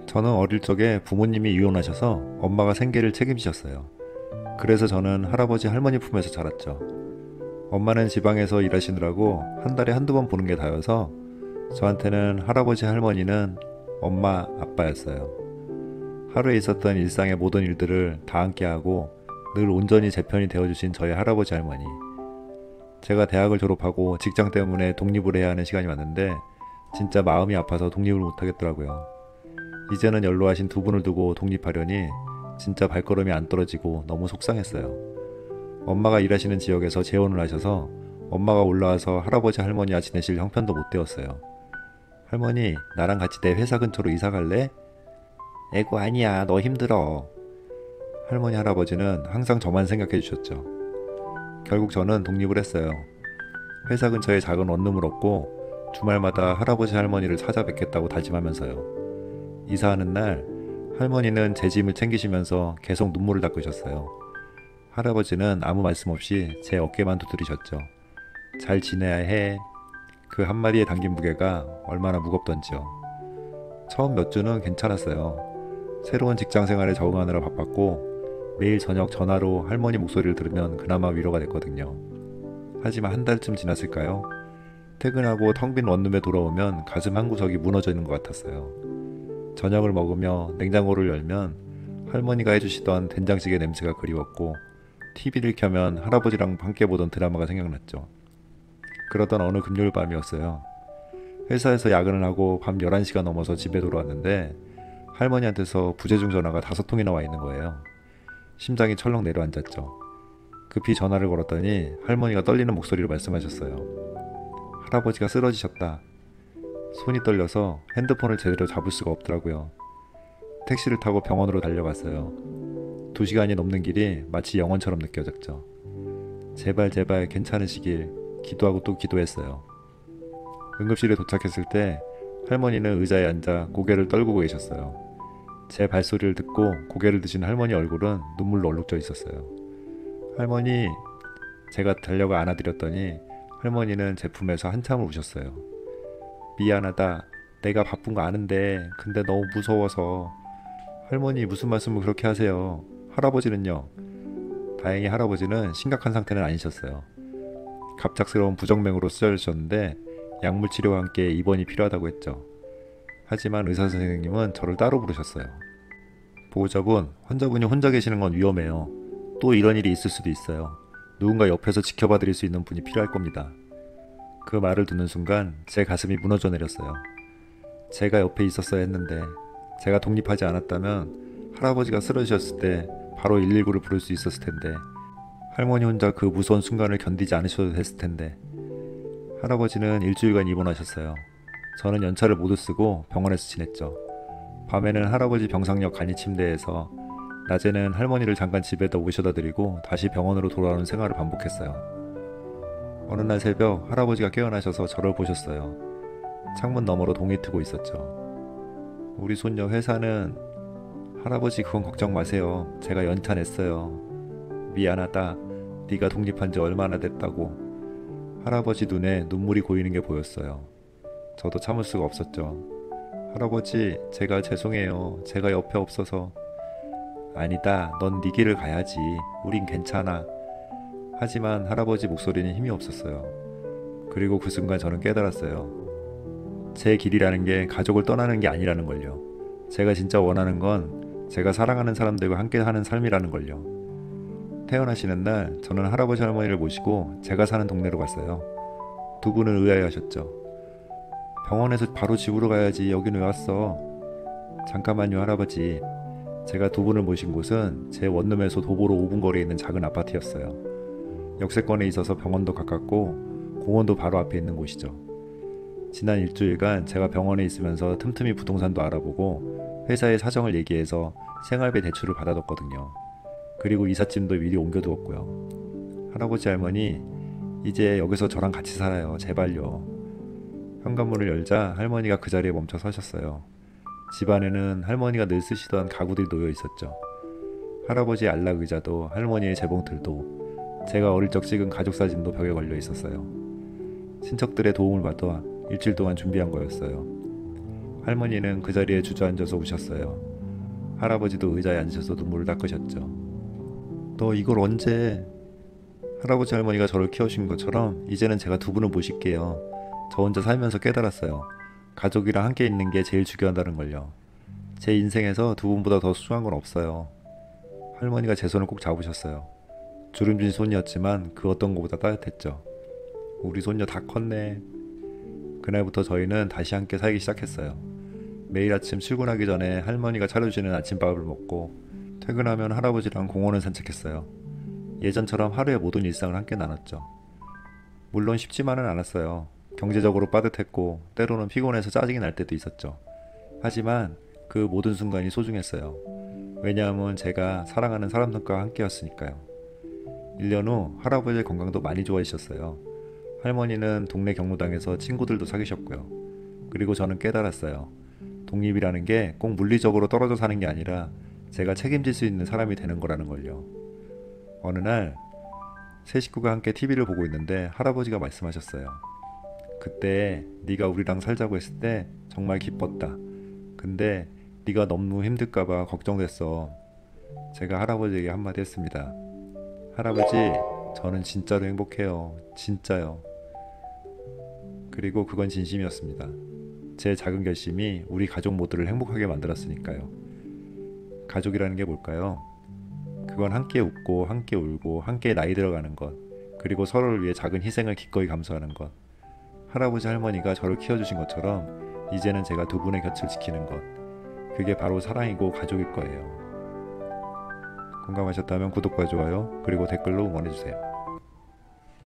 저는 어릴 적에 부모님이 이혼하셔서 엄마가 생계를 책임지셨어요. 그래서 저는 할아버지 할머니 품에서 자랐죠. 엄마는 지방에서 일하시느라고 한 달에 한두 번 보는 게 다여서 저한테는 할아버지 할머니는 엄마 아빠였어요. 하루에 있었던 일상의 모든 일들을 다 함께하고 늘 온전히 제 편이 되어주신 저의 할아버지 할머니. 제가 대학을 졸업하고 직장 때문에 독립을 해야 하는 시간이 왔는데 진짜 마음이 아파서 독립을 못하겠더라고요. 이제는 연로하신 두 분을 두고 독립하려니 진짜 발걸음이 안 떨어지고 너무 속상했어요. 엄마가 일하시는 지역에서 재혼을 하셔서 엄마가 올라와서 할아버지 할머니와 지내실 형편도 못 되었어요. 할머니, 나랑 같이 내 회사 근처로 이사 갈래? 에고 아니야, 너 힘들어. 할머니 할아버지는 항상 저만 생각해 주셨죠. 결국 저는 독립을 했어요. 회사 근처에 작은 원룸을 얻고 주말마다 할아버지 할머니를 찾아뵙겠다고 다짐하면서요. 이사하는 날 할머니는 제 짐을 챙기시면서 계속 눈물을 닦으셨어요. 할아버지는 아무 말씀 없이 제 어깨만 두드리셨죠. 잘 지내야 해. 그 한마디에 담긴 무게가 얼마나 무겁던지요. 처음 몇 주는 괜찮았어요. 새로운 직장 생활에 적응하느라 바빴고 매일 저녁 전화로 할머니 목소리를 들으면 그나마 위로가 됐거든요. 하지만 한 달쯤 지났을까요? 퇴근하고 텅 빈 원룸에 돌아오면 가슴 한 구석이 무너져 있는 것 같았어요. 저녁을 먹으며 냉장고를 열면 할머니가 해주시던 된장찌개 냄새가 그리웠고 TV를 켜면 할아버지랑 함께 보던 드라마가 생각났죠. 그러던 어느 금요일 밤이었어요. 회사에서 야근을 하고 밤 11시가 넘어서 집에 돌아왔는데 할머니한테서 부재중 전화가 5통이나 와 있는 거예요. 심장이 철렁 내려앉았죠. 급히 전화를 걸었더니 할머니가 떨리는 목소리로 말씀하셨어요. 할아버지가 쓰러지셨다. 손이 떨려서 핸드폰을 제대로 잡을 수가 없더라고요. 택시를 타고 병원으로 달려갔어요. 2시간이 넘는 길이 마치 영원처럼 느껴졌죠. 제발 제발 괜찮으시길 기도하고 또 기도했어요. 응급실에 도착했을 때 할머니는 의자에 앉아 고개를 떨구고 계셨어요. 제 발소리를 듣고 고개를 드신 할머니 얼굴은 눈물로 얼룩져 있었어요. 할머니, 제가 달려가 안아드렸더니 할머니는 제 품에서 한참을 우셨어요. 미안하다. 내가 바쁜 거 아는데 근데 너무 무서워서. 할머니 무슨 말씀을 그렇게 하세요. 할아버지는요? 다행히 할아버지는 심각한 상태는 아니셨어요. 갑작스러운 부정맥으로 쓰러지셨는데 약물 치료와 함께 입원이 필요하다고 했죠. 하지만 의사 선생님은 저를 따로 부르셨어요. 보호자분, 환자분이 혼자 계시는 건 위험해요. 또 이런 일이 있을 수도 있어요. 누군가 옆에서 지켜봐 드릴 수 있는 분이 필요할 겁니다. 그 말을 듣는 순간 제 가슴이 무너져 내렸어요. 제가 옆에 있었어야 했는데 제가 독립하지 않았다면 할아버지가 쓰러지셨을 때 바로 119를 부를 수 있었을 텐데 할머니 혼자 그 무서운 순간을 견디지 않으셔도 됐을 텐데. 할아버지는 일주일간 입원하셨어요. 저는 연차를 모두 쓰고 병원에서 지냈죠. 밤에는 할아버지 병상역 간이 침대에서, 낮에는 할머니를 잠깐 집에다 모셔다 드리고 다시 병원으로 돌아오는 생활을 반복했어요. 어느 날 새벽 할아버지가 깨어나셔서 저를 보셨어요. 창문 너머로 동이 트고 있었죠. 우리 손녀 회사는. 할아버지 그건 걱정 마세요. 제가 연차 냈어요. 미안하다. 네가 독립한 지 얼마나 됐다고. 할아버지 눈에 눈물이 고이는 게 보였어요. 저도 참을 수가 없었죠. 할아버지, 제가 죄송해요. 제가 옆에 없어서. 아니다. 넌 네 길을 가야지. 우린 괜찮아. 하지만 할아버지 목소리는 힘이 없었어요. 그리고 그 순간 저는 깨달았어요. 제 길이라는 게 가족을 떠나는 게 아니라는 걸요. 제가 진짜 원하는 건 제가 사랑하는 사람들과 함께 하는 삶이라는 걸요. 퇴원하시는 날 저는 할아버지 할머니를 모시고 제가 사는 동네로 갔어요. 두 분은 의아해하셨죠. 병원에서 바로 집으로 가야지 여긴 왜 왔어? 잠깐만요 할아버지. 제가 두 분을 모신 곳은 제 원룸에서 도보로 5분 거리에 있는 작은 아파트였어요. 역세권에 있어서 병원도 가깝고 공원도 바로 앞에 있는 곳이죠. 지난 일주일간 제가 병원에 있으면서 틈틈이 부동산도 알아보고 회사에 사정을 얘기해서 생활비 대출을 받아뒀거든요. 그리고 이삿짐도 미리 옮겨두었고요. 할아버지 할머니, 이제 여기서 저랑 같이 살아요. 제발요. 현관문을 열자 할머니가 그 자리에 멈춰 서셨어요. 집안에는 할머니가 늘 쓰시던 가구들이 놓여 있었죠. 할아버지의 안락 의자도 할머니의 재봉틀도 제가 어릴 적 찍은 가족 사진도 벽에 걸려 있었어요. 친척들의 도움을 받아 일주일 동안 준비한 거였어요. 할머니는 그 자리에 주저앉아서 우셨어요. 할아버지도 의자에 앉으셔서 눈물을 닦으셨죠. 너 이걸 언제? 할아버지 할머니가 저를 키워주신 것처럼 이제는 제가 두 분을 모실게요. 저 혼자 살면서 깨달았어요. 가족이랑 함께 있는 게 제일 중요하다는 걸요. 제 인생에서 두 분보다 더 소중한 건 없어요. 할머니가 제 손을 꼭 잡으셨어요. 주름진 손이었지만 그 어떤 것보다 따뜻했죠. 우리 손녀 다 컸네. 그날부터 저희는 다시 함께 살기 시작했어요. 매일 아침 출근하기 전에 할머니가 차려주시는 아침밥을 먹고 퇴근하면 할아버지랑 공원을 산책했어요. 예전처럼 하루의 모든 일상을 함께 나눴죠. 물론 쉽지만은 않았어요. 경제적으로 빠듯했고 때로는 피곤해서 짜증이 날 때도 있었죠. 하지만 그 모든 순간이 소중했어요. 왜냐하면 제가 사랑하는 사람들과 함께였으니까요. 1년 후 할아버지의 건강도 많이 좋아지셨어요. 할머니는 동네 경로당에서 친구들도 사귀셨고요. 그리고 저는 깨달았어요. 독립이라는 게 꼭 물리적으로 떨어져 사는 게 아니라 제가 책임질 수 있는 사람이 되는 거라는 걸요. 어느 날 세 식구가 함께 TV를 보고 있는데 할아버지가 말씀하셨어요. 그때 네가 우리랑 살자고 했을 때 정말 기뻤다. 근데 네가 너무 힘들까봐 걱정됐어. 제가 할아버지에게 한마디 했습니다. 할아버지, 저는 진짜로 행복해요. 진짜요. 그리고 그건 진심이었습니다. 제 작은 결심이 우리 가족 모두를 행복하게 만들었으니까요. 가족이라는 게 뭘까요? 그건 함께 웃고 함께 울고 함께 나이 들어가는 것, 그리고 서로를 위해 작은 희생을 기꺼이 감수하는 것. 할아버지 할머니가 저를 키워주신 것처럼 이제는 제가 두 분의 곁을 지키는 것, 그게 바로 사랑이고 가족일 거예요. 공감하셨다면 구독과 좋아요, 그리고 댓글로 응원해주세요.